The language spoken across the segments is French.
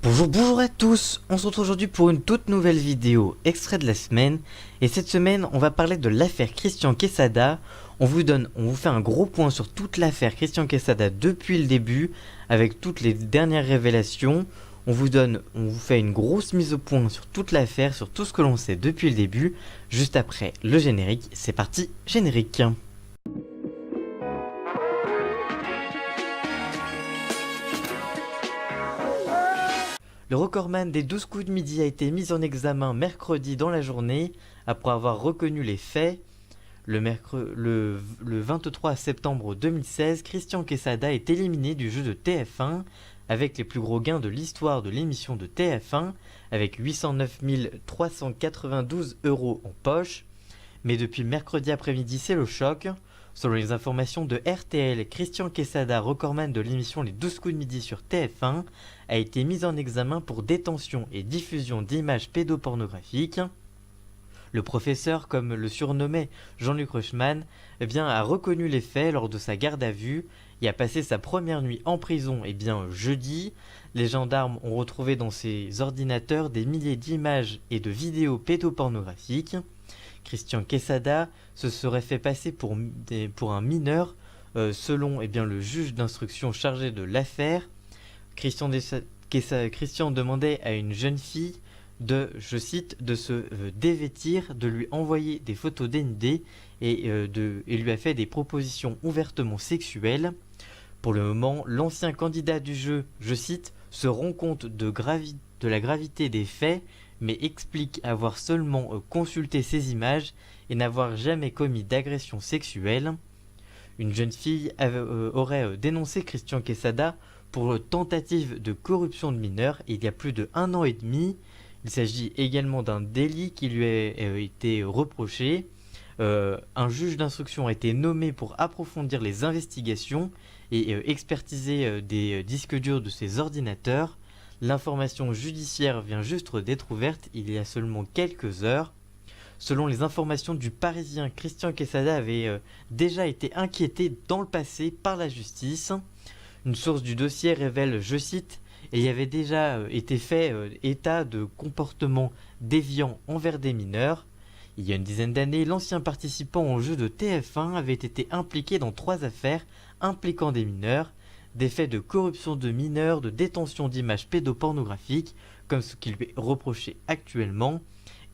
Bonjour à tous, on se retrouve aujourd'hui pour une toute nouvelle vidéo extrait de la semaine. Et cette semaine, on va parler de l'affaire Christian Quesada. On vous fait un gros point sur toute l'affaire Christian Quesada depuis le début, avec toutes les dernières révélations. On vous fait une grosse mise au point sur toute l'affaire, sur tout ce que l'on sait depuis le début. Juste après le générique, c'est parti, générique. Le recordman des 12 coups de midi a été mis en examen mercredi dans la journée après avoir reconnu les faits. Le 23 septembre 2016, Christian Quesada est éliminé du jeu de TF1 avec les plus gros gains de l'histoire de l'émission de TF1 avec 809 392 € en poche. Mais depuis mercredi après-midi, c'est le choc. Selon les informations de RTL, Christian Quesada, recordman de l'émission Les 12 coups de midi sur TF1, a été mis en examen pour détention et diffusion d'images pédopornographiques. Le professeur, comme le surnommait Jean-Luc Reichmann, a reconnu les faits lors de sa garde à vue et a passé sa première nuit en prison jeudi. Les gendarmes ont retrouvé dans ses ordinateurs des milliers d'images et de vidéos pédopornographiques. Christian Quesada se serait fait passer pour un mineur selon le juge d'instruction chargé de l'affaire. Christian demandait à une jeune fille de, je cite, de se dévêtir, de lui envoyer des photos dénudées et lui a fait des propositions ouvertement sexuelles. Pour le moment, l'ancien candidat du jeu, je cite, se rend compte de la gravité des faits, mais explique avoir seulement consulté ces images et n'avoir jamais commis d'agression sexuelle. Une jeune fille aurait dénoncé Christian Quesada pour tentative de corruption de mineurs il y a plus de 1 an et demi. Il s'agit également d'un délit qui lui a été reproché. Un juge d'instruction a été nommé pour approfondir les investigations et expertiser des disques durs de ses ordinateurs. L'information judiciaire vient juste d'être ouverte il y a seulement quelques heures. Selon les informations du Parisien, Christian Quesada avait déjà été inquiété dans le passé par la justice. Une source du dossier révèle, je cite, « Il y avait déjà été fait état de comportement déviant envers des mineurs. Il y a une dizaine d'années, l'ancien participant au jeu de TF1 avait été impliqué dans 3 affaires impliquant des mineurs, des faits de corruption de mineurs, de détention d'images pédopornographiques, comme ce qui lui est reproché actuellement,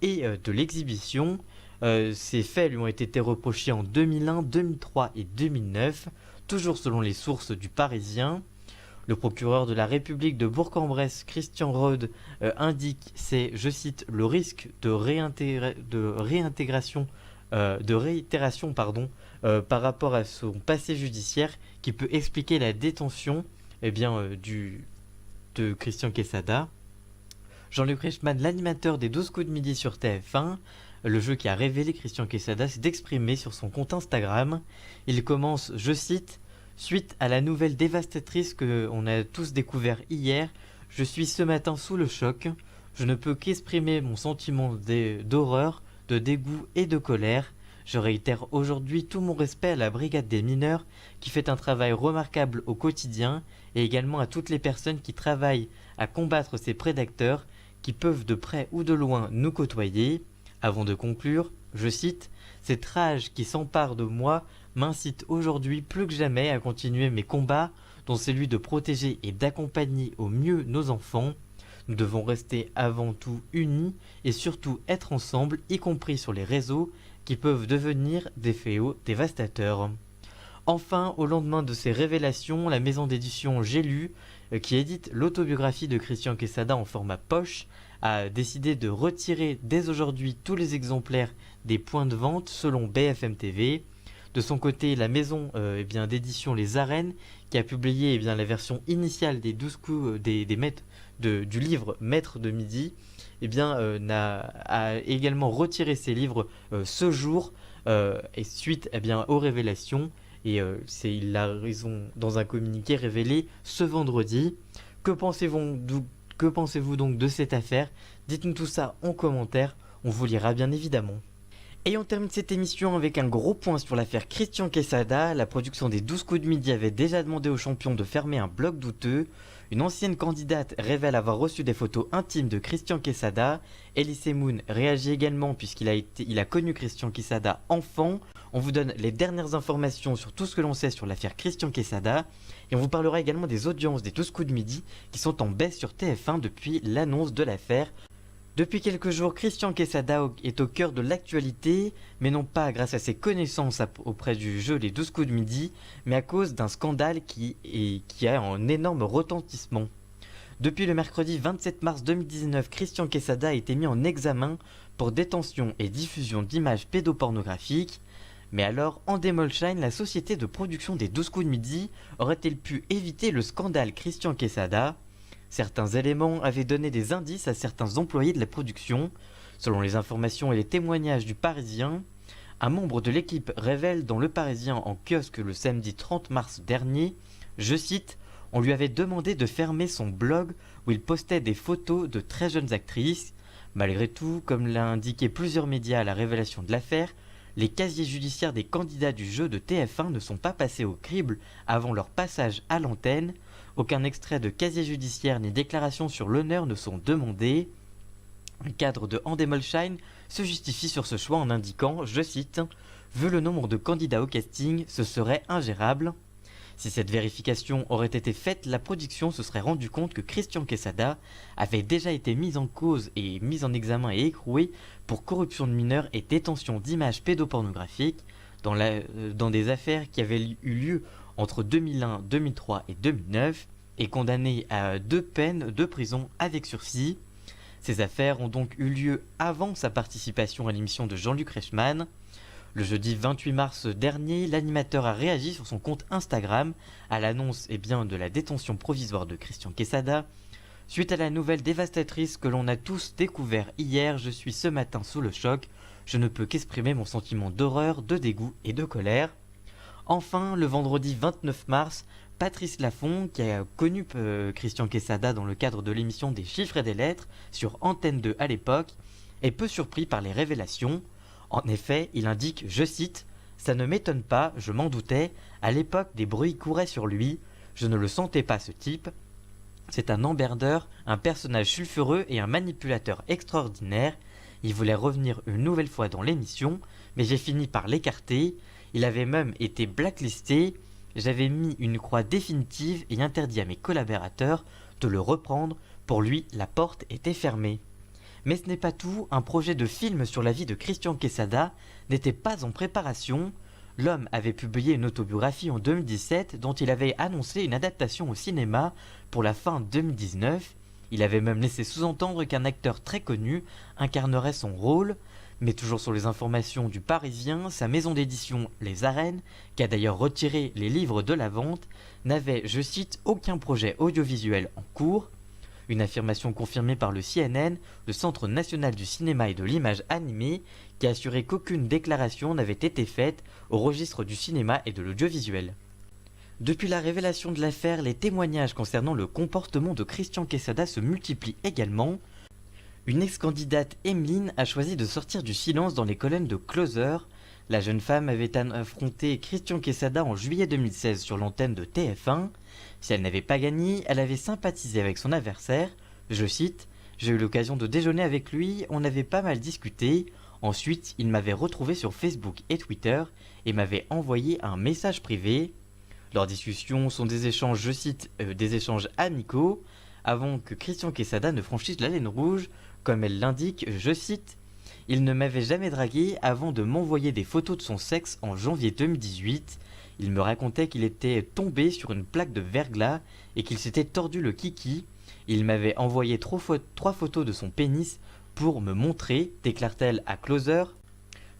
et de l'exhibition. Ces faits lui ont été reprochés en 2001, 2003 et 2009, toujours selon les sources du Parisien. Le procureur de la République de Bourg-en-Bresse, Christian Rode, indique, c'est, je cite, le risque de réitération par rapport à son passé judiciaire qui peut expliquer la détention de Christian Quesada. Jean-Luc Reichmann, l'animateur des 12 coups de midi sur TF1, le jeu qui a révélé Christian Quesada, s'est exprimé sur son compte Instagram. Il commence, je cite, « Suite à la nouvelle dévastatrice que on a tous découvert hier, je suis ce matin sous le choc. Je ne peux qu'exprimer mon sentiment d'horreur, de dégoût et de colère. Je réitère aujourd'hui tout mon respect à la brigade des mineurs qui fait un travail remarquable au quotidien et également à toutes les personnes qui travaillent à combattre ces prédateurs qui peuvent de près ou de loin nous côtoyer. » Avant de conclure, je cite, « Cette rage qui s'empare de moi m'incite aujourd'hui plus que jamais à continuer mes combats, dont celui de protéger et d'accompagner au mieux nos enfants. Nous devons rester avant tout unis et surtout être ensemble, y compris sur les réseaux, qui peuvent devenir des fléaux dévastateurs. » Enfin, au lendemain de ces révélations, la maison d'édition J'ai lu, qui édite l'autobiographie de Christian Quesada en format poche, a décidé de retirer dès aujourd'hui tous les exemplaires des points de vente selon BFM TV. De son côté, la maison d'édition Les Arènes, qui a publié la version initiale des 12 coups du livre Maître de midi, a également retiré ses livres ce jour et suite aux révélations. Et il a raison dans un communiqué révélé ce vendredi. Que pensez-vous donc de cette affaire? Dites-nous tout ça en commentaire, on vous lira bien évidemment. Et on termine cette émission avec un gros point sur l'affaire Christian Quesada. La production des 12 coups de midi avait déjà demandé aux champions de fermer un blog douteux. Une ancienne candidate révèle avoir reçu des photos intimes de Christian Quesada. Elise Moon réagit également puisqu'il a connu Christian Quesada enfant. On vous donne les dernières informations sur tout ce que l'on sait sur l'affaire Christian Quesada. Et on vous parlera également des audiences des 12 coups de midi qui sont en baisse sur TF1 depuis l'annonce de l'affaire. Depuis quelques jours, Christian Quesada est au cœur de l'actualité, mais non pas grâce à ses connaissances auprès du jeu Les 12 coups de midi, mais à cause d'un scandale qui a un énorme retentissement. Depuis le mercredi 27 mars 2019, Christian Quesada a été mis en examen pour détention et diffusion d'images pédopornographiques. Mais alors, Endemol-Shine, la société de production des 12 coups de midi, aurait-elle pu éviter le scandale Christian Quesada ? Certains éléments avaient donné des indices à certains employés de la production. Selon les informations et les témoignages du Parisien, un membre de l'équipe révèle dans Le Parisien en kiosque le samedi 30 mars dernier, je cite, « On lui avait demandé de fermer son blog où il postait des photos de très jeunes actrices. Malgré tout, comme l'a indiqué plusieurs médias à la révélation de l'affaire, les casiers judiciaires des candidats du jeu de TF1 ne sont pas passés au crible avant leur passage à l'antenne. Aucun extrait de casier judiciaire ni déclaration sur l'honneur ne sont demandés. » Un cadre de Endemol-Shine se justifie sur ce choix en indiquant, je cite, « Vu le nombre de candidats au casting, ce serait ingérable. » Si cette vérification aurait été faite, la production se serait rendu compte que Christian Quesada avait déjà été mis en cause et mis en examen et écroué pour corruption de mineurs et détention d'images pédopornographiques dans des affaires qui avaient eu lieu entre 2001, 2003 et 2009 et condamné à 2 peines de prison avec sursis. Ces affaires ont donc eu lieu avant sa participation à l'émission de Jean-Luc Reichmann. Le jeudi 28 mars dernier, l'animateur a réagi sur son compte Instagram à l'annonce de la détention provisoire de Christian Quesada. Suite à la nouvelle dévastatrice que l'on a tous découvert hier, je suis ce matin sous le choc. Je ne peux qu'exprimer mon sentiment d'horreur, de dégoût et de colère. Enfin, le vendredi 29 mars, Patrice Laffont, qui a connu Christian Quesada dans le cadre de l'émission des chiffres et des lettres sur Antenne 2 à l'époque, est peu surpris par les révélations. En effet, il indique, je cite, « Ça ne m'étonne pas, je m'en doutais, à l'époque des bruits couraient sur lui, je ne le sentais pas ce type. C'est un emmerdeur, un personnage sulfureux et un manipulateur extraordinaire. Il voulait revenir une nouvelle fois dans l'émission, mais j'ai fini par l'écarter. Il avait même été blacklisté. J'avais mis une croix définitive et interdit à mes collaborateurs de le reprendre. Pour lui, la porte était fermée. » Mais ce n'est pas tout, un projet de film sur la vie de Christian Quesada n'était pas en préparation. L'homme avait publié une autobiographie en 2017 dont il avait annoncé une adaptation au cinéma pour la fin 2019. Il avait même laissé sous-entendre qu'un acteur très connu incarnerait son rôle. Mais toujours sur les informations du Parisien, sa maison d'édition Les Arènes, qui a d'ailleurs retiré les livres de la vente, n'avait, je cite, aucun projet audiovisuel en cours. Une affirmation confirmée par le CNN, le Centre national du cinéma et de l'image animée, qui a assuré qu'aucune déclaration n'avait été faite au registre du cinéma et de l'audiovisuel. Depuis la révélation de l'affaire, les témoignages concernant le comportement de Christian Quesada se multiplient également. Une ex-candidate, Emeline, a choisi de sortir du silence dans les colonnes de Closer. La jeune femme avait affronté Christian Quesada en juillet 2016 sur l'antenne de TF1. Si elle n'avait pas gagné, elle avait sympathisé avec son adversaire. Je cite, « J'ai eu l'occasion de déjeuner avec lui, on avait pas mal discuté. Ensuite, il m'avait retrouvé sur Facebook et Twitter et m'avait envoyé un message privé. Leurs discussions sont des échanges, je cite, des échanges amicaux, avant que Christian Quesada ne franchisse la ligne rouge, comme elle l'indique, je cite, « Il ne m'avait jamais dragué avant de m'envoyer des photos de son sexe en janvier 2018. Il me racontait qu'il était tombé sur une plaque de verglas et qu'il s'était tordu le kiki. Il m'avait envoyé 3 photos de son pénis pour me montrer, déclare-t-elle à Closer.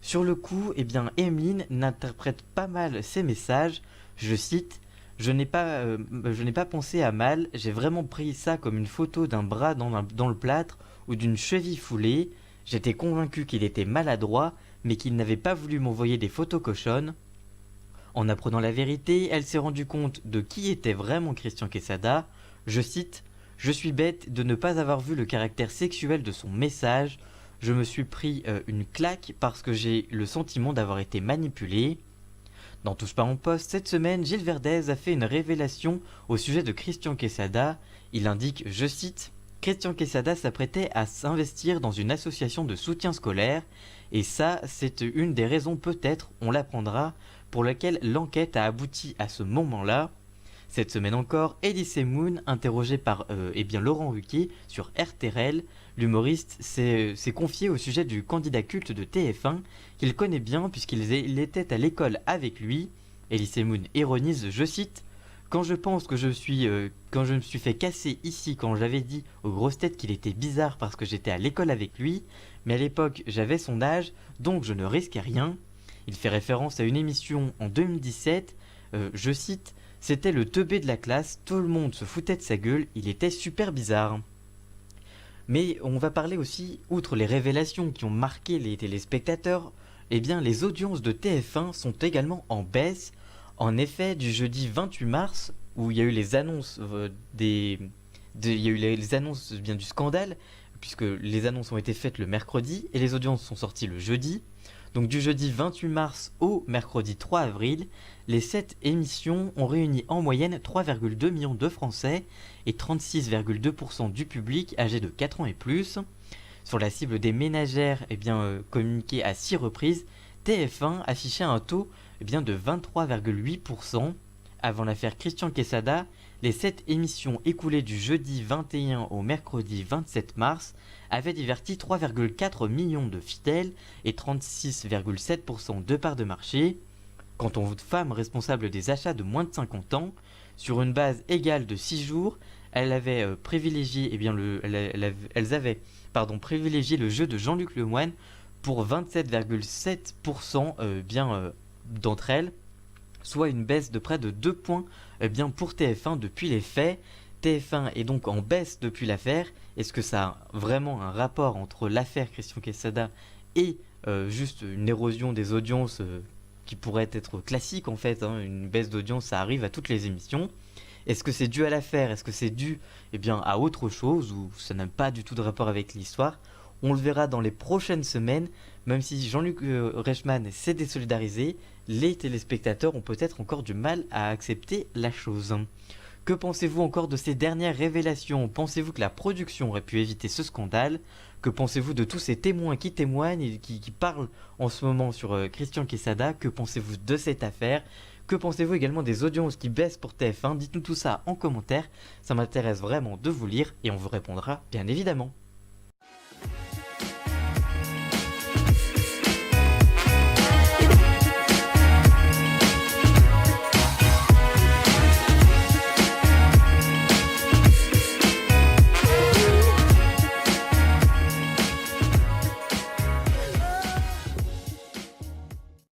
Sur le coup, Emeline n'interprète pas mal ses messages. Je cite, « Je n'ai pas pensé à mal, j'ai vraiment pris ça comme une photo d'un bras dans le plâtre ou d'une cheville foulée. J'étais convaincu qu'il était maladroit, mais qu'il n'avait pas voulu m'envoyer des photos cochonnes. » En apprenant la vérité, elle s'est rendue compte de qui était vraiment Christian Quesada. Je cite, « Je suis bête de ne pas avoir vu le caractère sexuel de son message. Je me suis pris une claque parce que j'ai le sentiment d'avoir été manipulé. » Dans Touche pas mon poste, cette semaine, Gilles Verdez a fait une révélation au sujet de Christian Quesada. Il indique, je cite, Christian Quesada s'apprêtait à s'investir dans une association de soutien scolaire, et ça, c'est une des raisons peut-être, on l'apprendra, pour laquelle l'enquête a abouti à ce moment-là. Cette semaine encore, Elie Semoun, interrogé par Laurent Ruquier sur RTL, l'humoriste s'est confié au sujet du candidat culte de TF1 qu'il connaît bien puisqu'il était à l'école avec lui. Elie Semoun ironise, je cite, quand je pense que quand je me suis fait casser ici quand j'avais dit aux grosses têtes qu'il était bizarre parce que j'étais à l'école avec lui, mais à l'époque j'avais son âge, donc je ne risquais rien. Il fait référence à une émission en 2017, je cite, c'était le teubé de la classe, tout le monde se foutait de sa gueule, il était super bizarre. Mais on va parler aussi, outre les révélations qui ont marqué les téléspectateurs, eh bien les audiences de TF1 sont également en baisse. En effet, du jeudi 28 mars, où il y a eu les annonces du scandale, puisque les annonces ont été faites le mercredi et les audiences sont sorties le jeudi. Donc du jeudi 28 mars au mercredi 3 avril, les 7 émissions ont réuni en moyenne 3,2 millions de Français et 36,2% du public âgé de 4 ans et plus. Sur la cible des ménagères, communiquée à 6 reprises, TF1 affichait un taux de 23,8%. Avant l'affaire Christian Quesada, les 7 émissions écoulées du jeudi 21 au mercredi 27 mars avaient diverti 3,4 millions de fidèles et 36,7% de parts de marché. Quant aux femmes responsables des achats de moins de 50 ans, sur une base égale de 6 jours, elles avaient privilégié le jeu de Jean-Luc Lemoyne pour 27,7% d'entre elles, soit une baisse de près de 2 points pour TF1 depuis les faits. TF1 est donc en baisse depuis l'affaire. Est-ce que ça a vraiment un rapport entre l'affaire Christian Quesada et juste une érosion des audiences qui pourrait être classique en fait, une baisse d'audience, ça arrive à toutes les émissions. Est-ce que c'est dû à l'affaire? Est-ce que c'est dû à autre chose ou ça n'a pas du tout de rapport avec l'histoire? On le verra dans les prochaines semaines. Même si Jean-Luc Reichmann s'est désolidarisé, les téléspectateurs ont peut-être encore du mal à accepter la chose. Que pensez-vous encore de ces dernières révélations? Pensez-vous que la production aurait pu éviter ce scandale? Que pensez-vous de tous ces témoins qui témoignent et qui parlent en ce moment sur Christian Quesada? Que pensez-vous de cette affaire? Que pensez-vous également des audiences qui baissent pour TF1? Dites-nous tout ça en commentaire, ça m'intéresse vraiment de vous lire et on vous répondra bien évidemment.